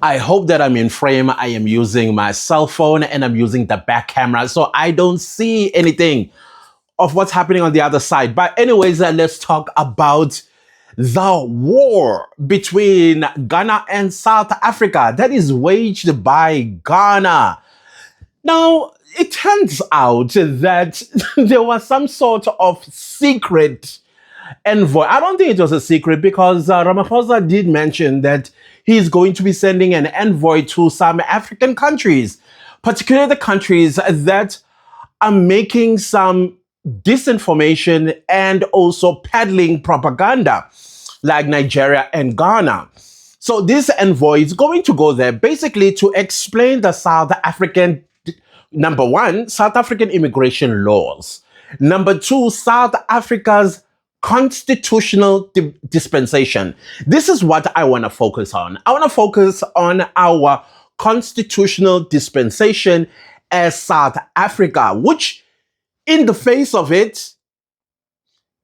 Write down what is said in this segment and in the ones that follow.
I hope that I'm in frame. I am using my cell phone and I'm using the back camera, so I don't see anything of what's happening on the other side. But anyways, let's talk about the war between Ghana and South Africa that is waged by Ghana. Now, it turns out that there was some sort of secret envoy. I don't think it was a secret because Ramaphosa did mention that he's going to be sending an envoy to some African countries, particularly the countries that are making some disinformation and also peddling propaganda, like Nigeria and Ghana. So this envoy is going to go there basically to explain the South African, number one, South African immigration laws. Number two, South Africa's constitutional dispensation. This is what I want to focus on. I want to focus on our constitutional dispensation as South Africa, which in the face of it,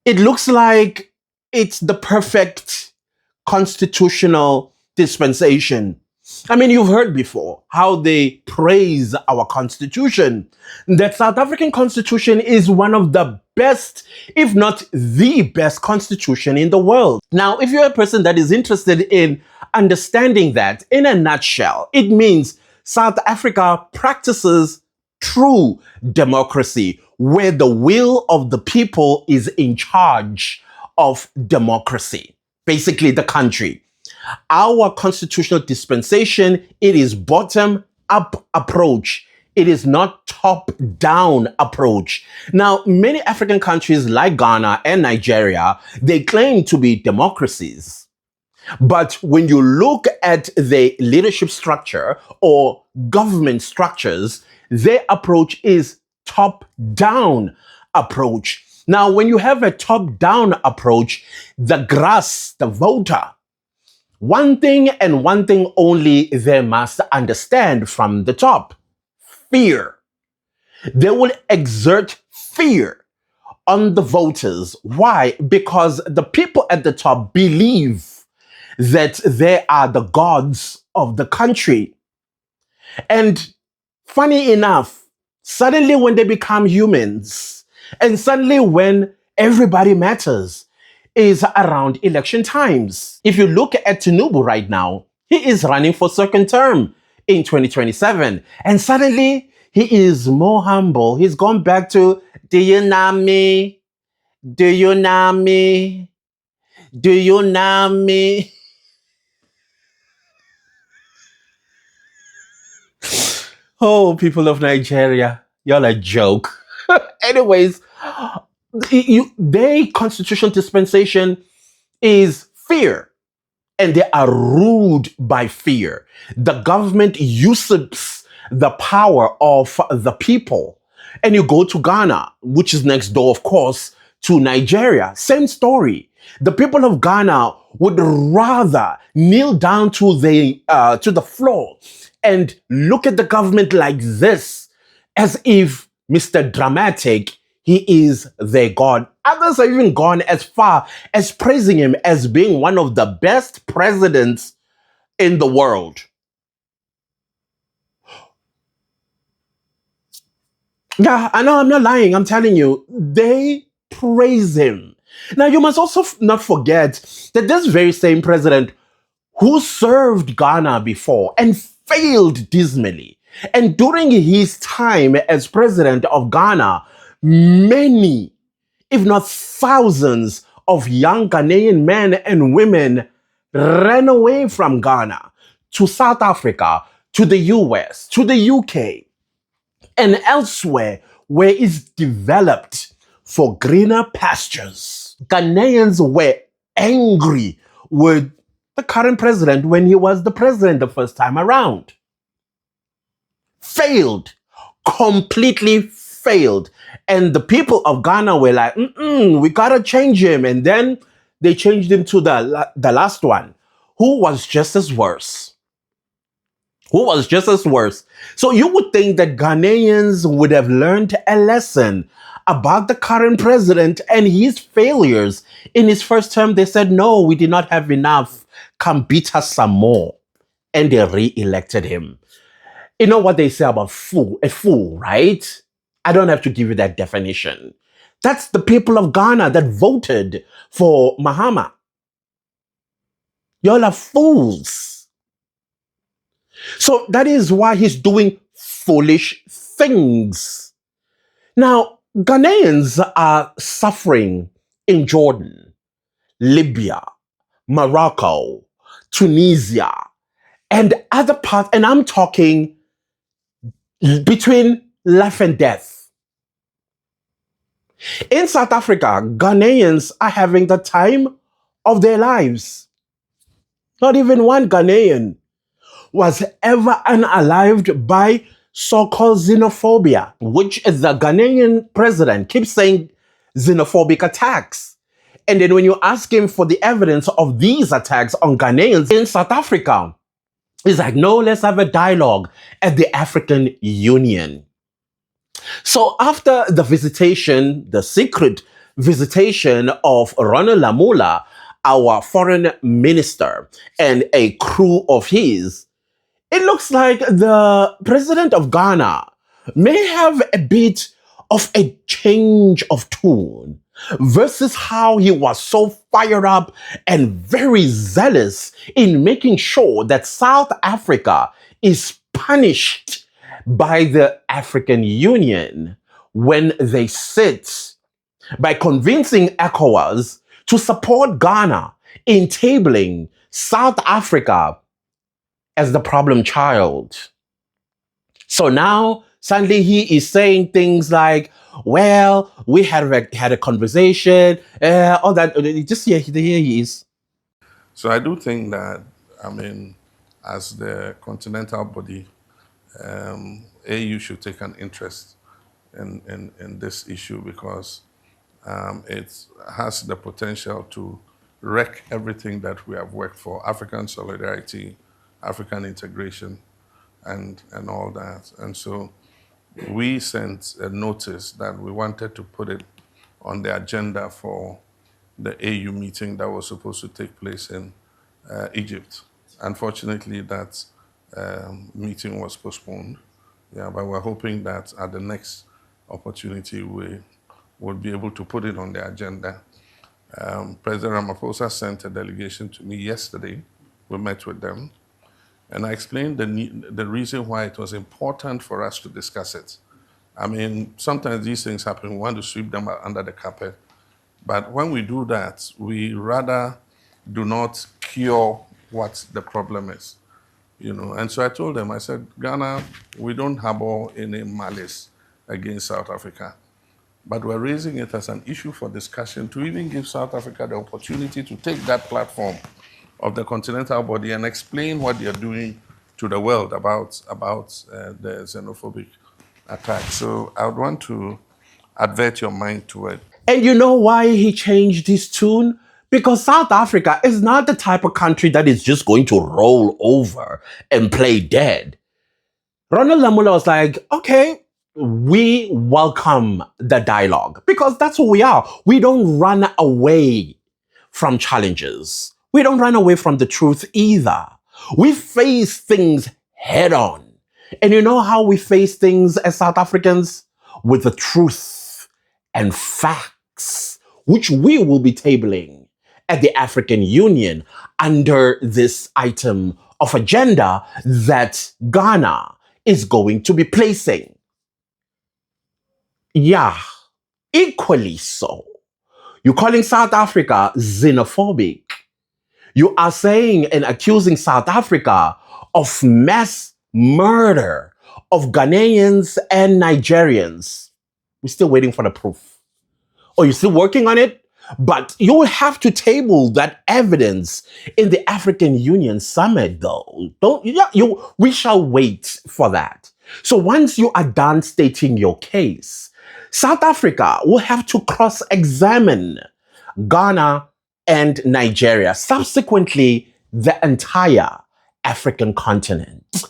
it looks like it's the perfect constitutional dispensation. I mean, you've heard before how they praise our constitution. That South African constitution is one of the best, if not the best constitution in the world. Now, if you're a person that is interested in understanding that, in a nutshell, it means South Africa practices true democracy, where the will of the people is in charge of democracy, basically the country. Our constitutional dispensation, it is bottom-up approach. It is not top-down approach. Now, many African countries like Ghana and Nigeria, they claim to be democracies. But when you look at the leadership structure or government structures, their approach is top-down approach. Now, when you have a top-down approach, the grass, the voter, one thing and one thing only they must understand from the top: fear. They will exert fear on the voters. Why? Because the people at the top believe that they are the gods of the country. And funny enough, suddenly when they become humans, and suddenly when everybody matters, is around election times. If you look at Tinubu right now, he is running for second term in 2027. And suddenly he is more humble. He's gone back to, do you know me? Do you know me? Do you know me? Oh, people of Nigeria, y'all a joke. Anyways, their constitutional dispensation is fear, and they are ruled by fear. The government usurps the power of the people. And you go to Ghana, which is next door, of course, to Nigeria. Same story. The people of Ghana would rather kneel down to the floor and look at the government like this, as if Mr. Dramatic, he is their God. Others have even gone as far as praising him as being one of the best presidents in the world. Yeah, I know, I'm not lying. I'm telling you, they praise him. Now, you must also not forget that this very same president who served Ghana before and failed dismally, and during his time as president of Ghana, many, if not thousands, of young Ghanaian men and women ran away from Ghana to South Africa, to the US, to the UK, and elsewhere where it's developed for greener pastures. Ghanaians were angry with the current president when he was the president the first time around. Failed. Completely failed. And the people of Ghana were like, we gotta change him. And then they changed him to the last one, who was just as worse. So you would think that Ghanaians would have learned a lesson about the current president and his failures. In his first term, they said, no, we did not have enough. Come beat us some more. and they re-elected him. You know what they say about fool, a fool, right? I don't have to give you that definition. That's the people of Ghana that voted for Mahama. Y'all are fools. So that is why he's doing foolish things. Now, Ghanaians are suffering in Jordan, Libya, Morocco, Tunisia, and other parts, and I'm talking between life and death. In South Africa, Ghanaians are having the time of their lives. Not even one Ghanaian was ever unalived by so-called xenophobia, which the Ghanaian president keeps saying xenophobic attacks. And then when you ask him for the evidence of these attacks on Ghanaians in South Africa, he's like, no, let's have a dialogue at the African Union. So after the visitation, the secret visitation of Ronald Lamola, our foreign minister, and a crew of his, it looks like the president of Ghana may have a bit of a change of tune versus how he was so fired up and very zealous in making sure that South Africa is punished by the African Union when they sit, by convincing ECOWAS to support Ghana in tabling South Africa as the problem child. So now suddenly he is saying things like, well, we had a conversation, all that. Just here he is. So I do think that, I mean, as the continental body, AU should take an interest in this issue because it has the potential to wreck everything that we have worked for: African solidarity, African integration, and all that. And so we sent a notice that we wanted to put it on the agenda for the AU meeting that was supposed to take place in Egypt. Unfortunately, that meeting was postponed. Yeah, but we're hoping that at the next opportunity we will be able to put it on the agenda. President Ramaphosa sent a delegation to me yesterday. We met with them. And I explained the reason why it was important for us to discuss it. I mean, sometimes these things happen. We want to sweep them under the carpet. But when we do that, we rather do not cure what the problem is. And so I told them, I said, Ghana, we don't harbor any malice against South Africa. But we're raising it as an issue for discussion to even give South Africa the opportunity to take that platform of the continental body and explain what they're doing to the world about the xenophobic attack. So I would want to advert your mind to it. And you know why he changed his tune? Because South Africa is not the type of country that is just going to roll over and play dead. Ronald Lamola was like, okay, we welcome the dialogue because that's who we are. We don't run away from challenges. We don't run away from the truth either. We face things head on. And you know how we face things as South Africans? With the truth and facts, which we will be tabling at the African Union under this item of agenda that Ghana is going to be placing. Yeah, equally so. You're calling South Africa xenophobic. You are saying and accusing South Africa of mass murder of Ghanaians and Nigerians. We're still waiting for the proof. Or you're still working on it? But you will have to table that evidence in the African Union summit, though. We shall wait for that. So once you are done stating your case, South Africa will have to cross-examine Ghana and Nigeria, subsequently the entire African continent.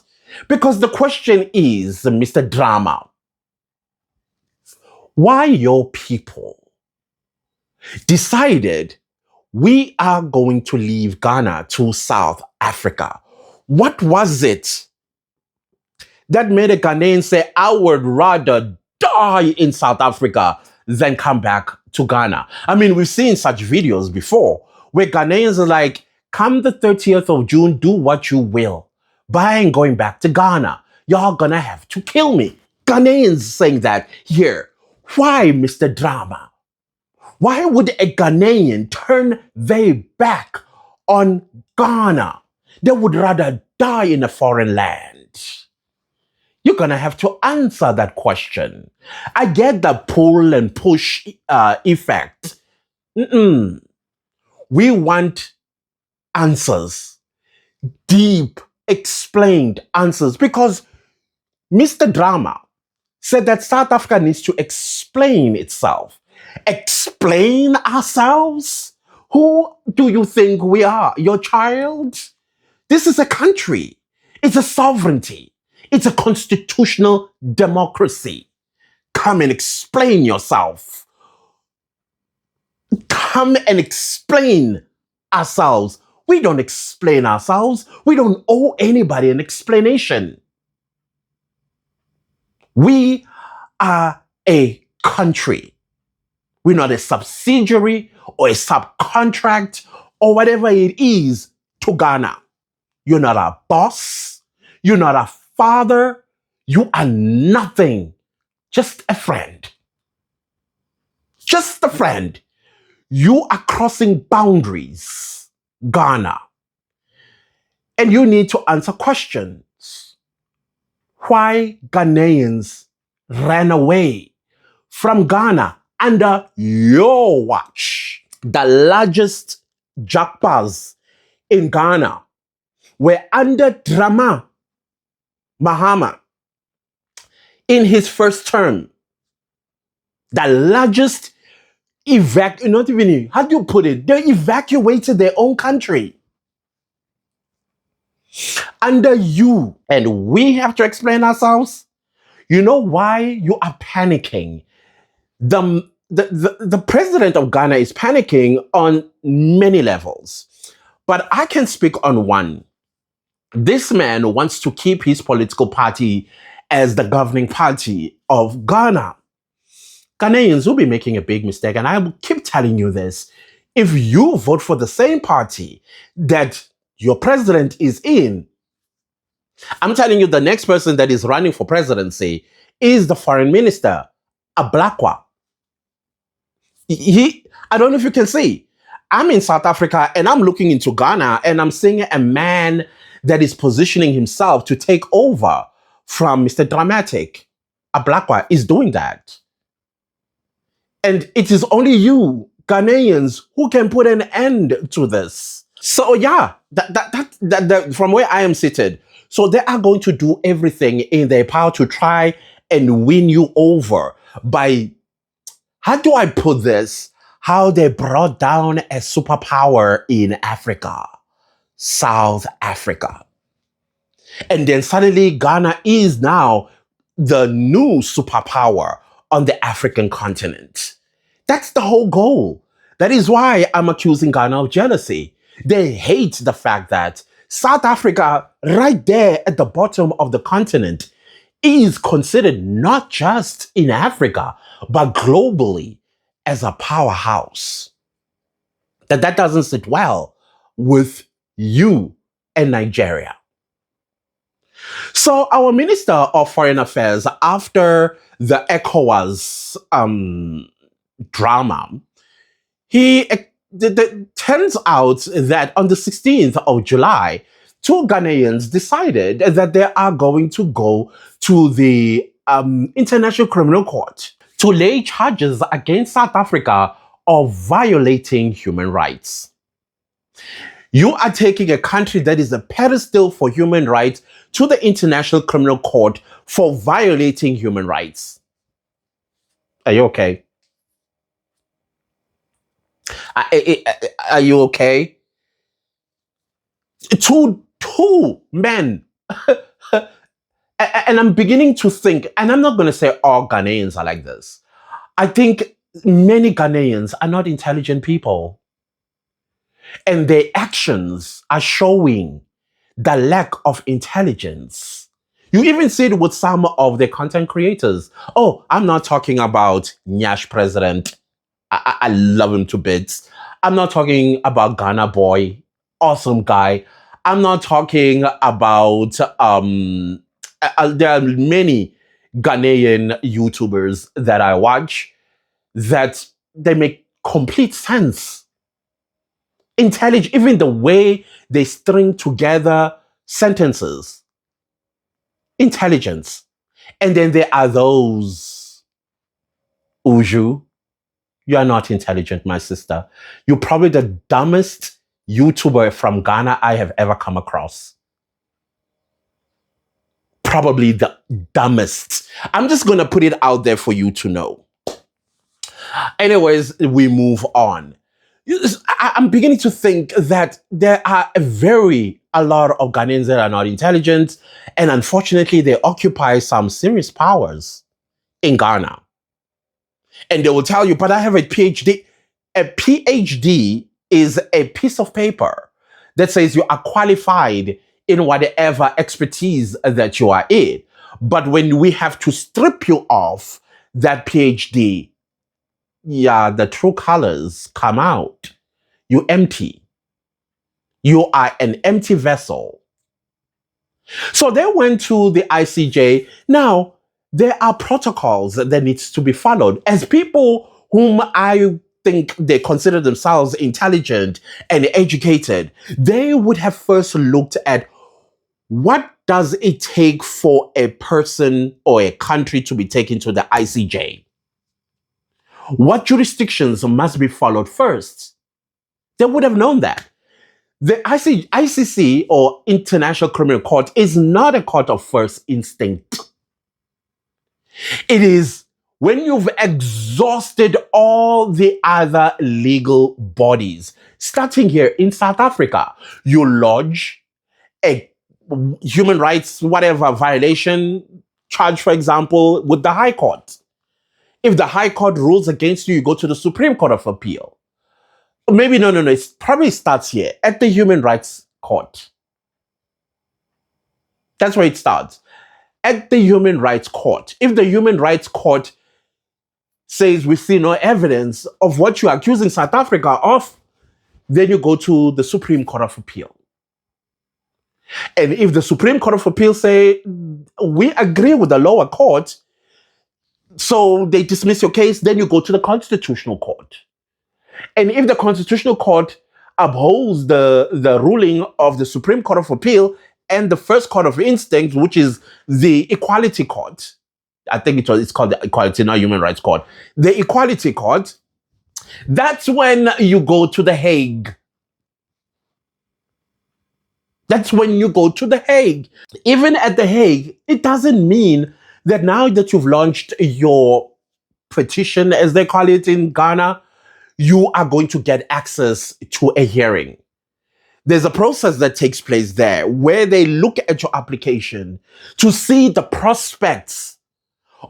Because the question is, Mr. Drama, why your people decided we are going to leave Ghana to South Africa? What was it that made a Ghanaian say, I would rather die in South Africa than come back to Ghana? I mean, we've seen such videos before where Ghanaians are like, come the 30th of June, do what you will, but I ain't going back to Ghana. Y'all gonna have to kill me. Ghanaians saying that here. Why, Mr. Drama? Why would a Ghanaian turn their back on Ghana? They would rather die in a foreign land. You're going to have to answer that question. I get the pull and push effect. We want answers, deep, explained answers, because Mr. Drama said that South Africa needs to explain itself. Explain ourselves? Who do you think we are? Your child? This is a country. It's a sovereignty. It's a constitutional democracy. Come and explain yourself. Come and explain ourselves. We don't explain ourselves. We don't owe anybody an explanation. We are a country. We're not a subsidiary or a subcontract or whatever it is to Ghana. You're not a boss. You're not a father. You are nothing. Just a friend. Just a friend. You are crossing boundaries, Ghana. And you need to answer questions. Why Ghanaians ran away from Ghana under your watch? The largest jackpas in Ghana were under Dramani Mahama in his first term. The largest not even, how do you put it? They evacuated their own country under you. And we have to explain ourselves. You know why you are panicking? The president of Ghana is panicking on many levels. But I can speak on one. This man wants to keep his political party as the governing party of Ghana. Ghanaians will be making a big mistake, and I will keep telling you this. If you vote for the same party that your president is in, I'm telling you the next person that is running for presidency is the foreign minister, a black one. I don't know if you can see. I'm in South Africa and I'm looking into Ghana and I'm seeing a man that is positioning himself to take over from Mr. Dramatic. A black one is doing that. And it is only you, Ghanaians, who can put an end to this. So yeah, that from where I am seated, so they are going to do everything in their power to try and win you over by, how do I put this? How they brought down a superpower in Africa, South Africa. And then suddenly Ghana is now the new superpower on the African continent. That's the whole goal. That is why I'm accusing Ghana of jealousy. They hate the fact that South Africa, right there at the bottom of the continent, is considered not just in Africa, but globally as a powerhouse. That doesn't sit well with you and Nigeria. So our Minister of Foreign Affairs, after the ECOWAS drama, it turns out that on the 16th of July, two Ghanaians decided that they are going to go to the International Criminal Court to lay charges against South Africa of violating human rights. You are taking a country that is a pedestal for human rights to the International Criminal Court for violating human rights. Are you okay? Are you okay? Two men. And I'm beginning to think, and I'm not going to say all Ghanaians are like this. I think many Ghanaians are not intelligent people. And their actions are showing the lack of intelligence. You even see it with some of the content creators. Oh, I'm not talking about Nyash President. I love him to bits. I'm not talking about Ghana Boy, awesome guy. I'm not talking about there are many Ghanaian YouTubers that I watch that they make complete sense. Intelligent, even the way they string together sentences. Intelligence. And then there are those Uju. You are not intelligent, my sister. You're probably the dumbest YouTuber from Ghana I have ever come across. Probably the dumbest. I'm just going to put it out there for you to know. Anyways, we move on. I'm beginning to think that there are a lot of Ghanaians that are not intelligent, and unfortunately, they occupy some serious powers in Ghana. And they will tell you, but I have a PhD. A PhD is a piece of paper that says you are qualified in whatever expertise that you are in. But when we have to strip you off that PhD, yeah, the true colors come out. You empty. You are an empty vessel. So they went to the ICJ. Now, there are protocols that needs to be followed. As people whom I think they consider themselves intelligent and educated, they would have first looked at what does it take for a person or a country to be taken to the ICJ? What jurisdictions must be followed first? They would have known that. The ICC, or International Criminal Court, is not a court of first instinct. It is when you've exhausted all the other legal bodies. Starting here in South Africa, you lodge a human rights, whatever violation charge, for example, with the High Court. If the High Court rules against you, you go to the Supreme Court of Appeal. Maybe no. It probably starts here at the Human Rights Court. That's where it starts. At the Human Rights Court. If the Human Rights Court says we see no evidence of what you're accusing South Africa of, then you go to the Supreme Court of Appeal. And if the Supreme Court of Appeal say we agree with the lower court, so they dismiss your case, then you go to the Constitutional Court. And if the Constitutional Court upholds the ruling of the Supreme Court of Appeal and the First Court of Instinct, which is the Equality Court, I think it's called the Equality, not Human Rights Court, the Equality Court, that's when you go to The Hague. That's when you go to The Hague. Even at The Hague, it doesn't mean that now that you've launched your petition, as they call it in Ghana, you are going to get access to a hearing. There's a process that takes place there where they look at your application to see the prospects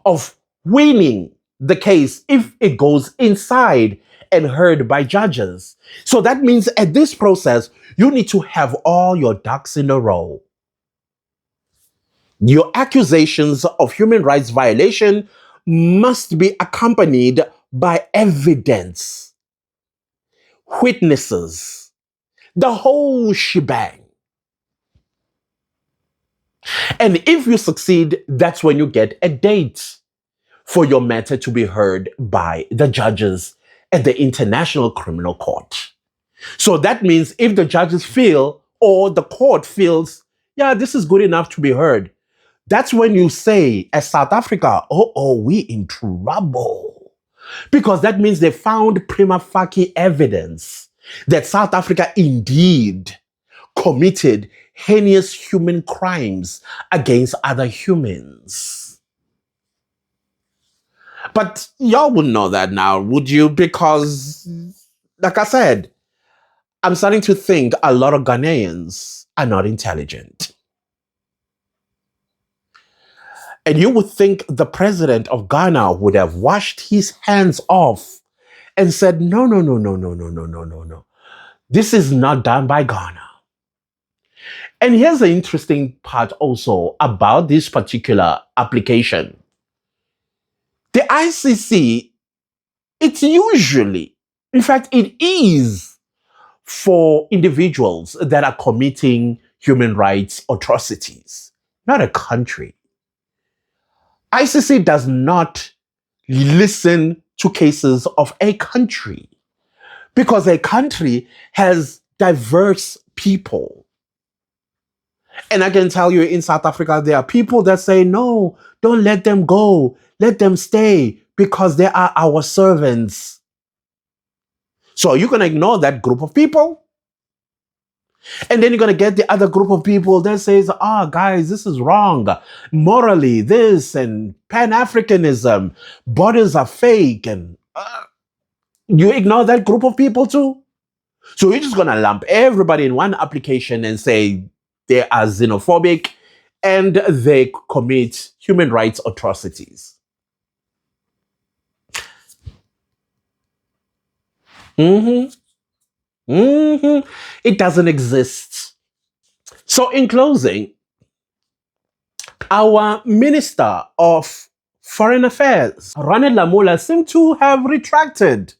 of winning the case if it goes inside and heard by judges. So that means at this process, you need to have all your ducks in a row. Your accusations of human rights violation must be accompanied by evidence, witnesses, the whole shebang. And if you succeed, that's when you get a date for your matter to be heard by the judges at the International Criminal Court. So that means if the judges feel, or the court feels, yeah, this is good enough to be heard, that's when you say, as South Africa, we in trouble. Because that means they found prima facie evidence that South Africa indeed committed heinous human crimes against other humans. But y'all wouldn't know that now, would you? Because, like I said, I'm starting to think a lot of Ghanaians are not intelligent. And you would think the president of Ghana would have washed his hands off and said, no. This is not done by Ghana. And here's the interesting part also about this particular application. The ICC, it's usually, in fact, it is for individuals that are committing human rights atrocities, not a country. ICC does not listen to cases of a country because a country has diverse people. And I can tell you in South Africa, there are people that say, no, don't let them go. Let them stay because they are our servants. So you're going to ignore that group of people. And then you're going to get the other group of people that says, guys, this is wrong. Morally, this and Pan-Africanism, borders are fake. And you ignore that group of people too. So you're just going to lump everybody in one application and say they are xenophobic and they commit human rights atrocities. Mm-hmm. Mm-hmm. It doesn't exist. So in closing, our Minister of Foreign Affairs, Ronald Lamola, seemed to have retracted.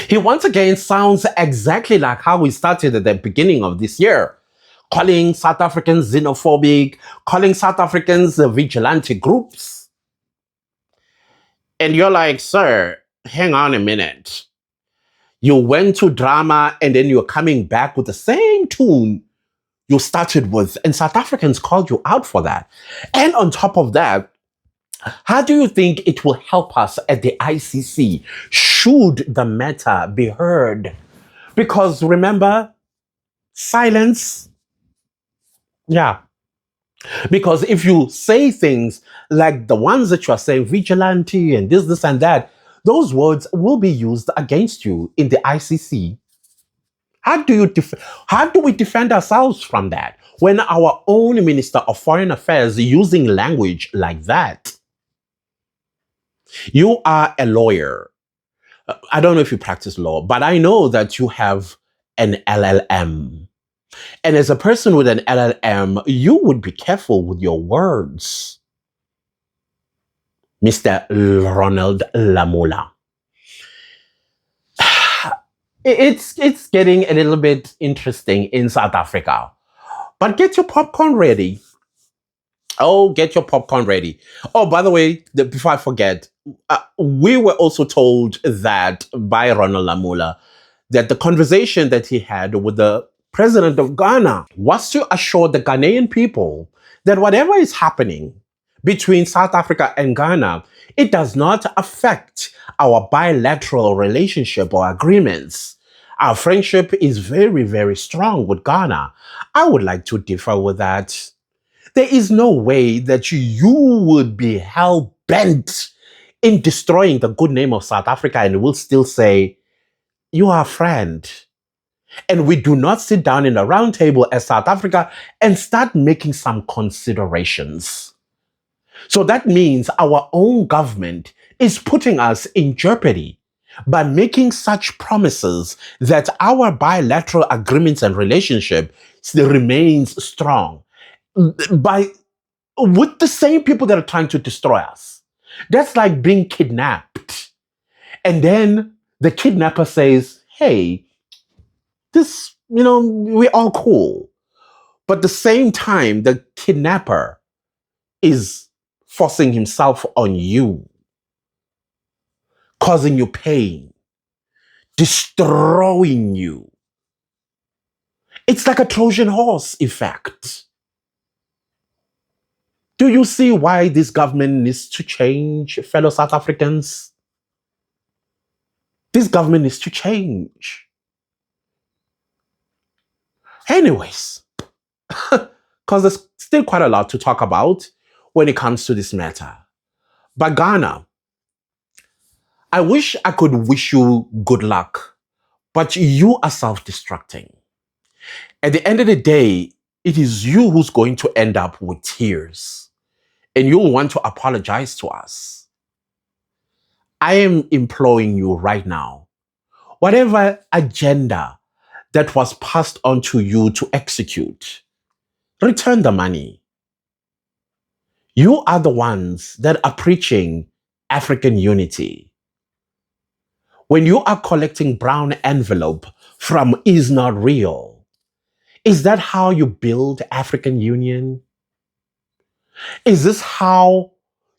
He once again sounds exactly like how we started at the beginning of this year, calling South Africans xenophobic, calling South Africans vigilante groups. And you're like, sir, hang on a minute. You went to drama and then you're coming back with the same tune you started with, and South Africans called you out for that. And on top of that, how do you think it will help us at the ICC should the matter be heard? Because remember, silence. Yeah. Because if you say things like the ones that you are saying, vigilante and this, and that, those words will be used against you in the ICC. How do we defend ourselves from that when our own Minister of Foreign Affairs is using language like that? You are a lawyer. I don't know if you practice law, but I know that you have an LLM. And as a person with an LLM, you would be careful with your words, Mr. Ronald Lamola. It's getting a little bit interesting in South Africa. But get your popcorn ready. Oh, get your popcorn ready. Oh, by the way, before I forget, we were also told that by Ronald Lamola that the conversation that he had with the president of Ghana was to assure the Ghanaian people that whatever is happening between South Africa and Ghana, it does not affect our bilateral relationship or agreements. Our friendship is very, very strong with Ghana. I would like to differ with that. There is no way that you would be hell-bent in destroying the good name of South Africa and will still say, you are a friend. And we do not sit down in a round table as South Africa and start making some considerations. So that means our own government is putting us in jeopardy by making such promises that our bilateral agreements and relationship still remains strong with the same people that are trying to destroy us. That's like being kidnapped. And then the kidnapper says, hey, we're all cool. But at the same time, the kidnapper is forcing himself on you, causing you pain, destroying you. It's like a Trojan horse effect. Do you see why this government needs to change, fellow South Africans? This government needs to change. Anyways, because there's still quite a lot to talk about when it comes to this matter. But Ghana, I wish I could wish you good luck, but you are self-destructing. At the end of the day, it is you who's going to end up with tears, and you'll want to apologize to us. I am imploring you right now, whatever agenda that was passed on to you to execute, Return the money. You are the ones that are preaching African unity. When you are collecting brown envelope from Is Not Real, is that how you build African union? Is this how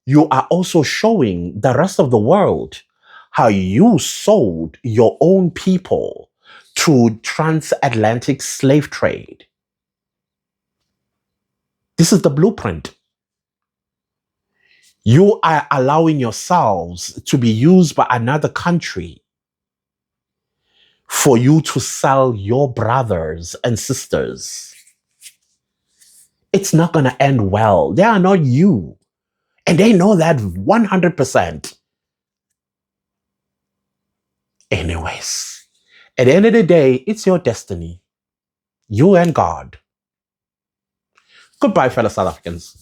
you are also showing the rest of the world how you sold your own people to transatlantic slave trade? This is the blueprint. You are allowing yourselves to be used by another country for you to sell your brothers and sisters. It's not going to end well. They are not you. And they know that 100%. Anyways, at the end of the day, it's your destiny. You and God. Goodbye, fellow South Africans.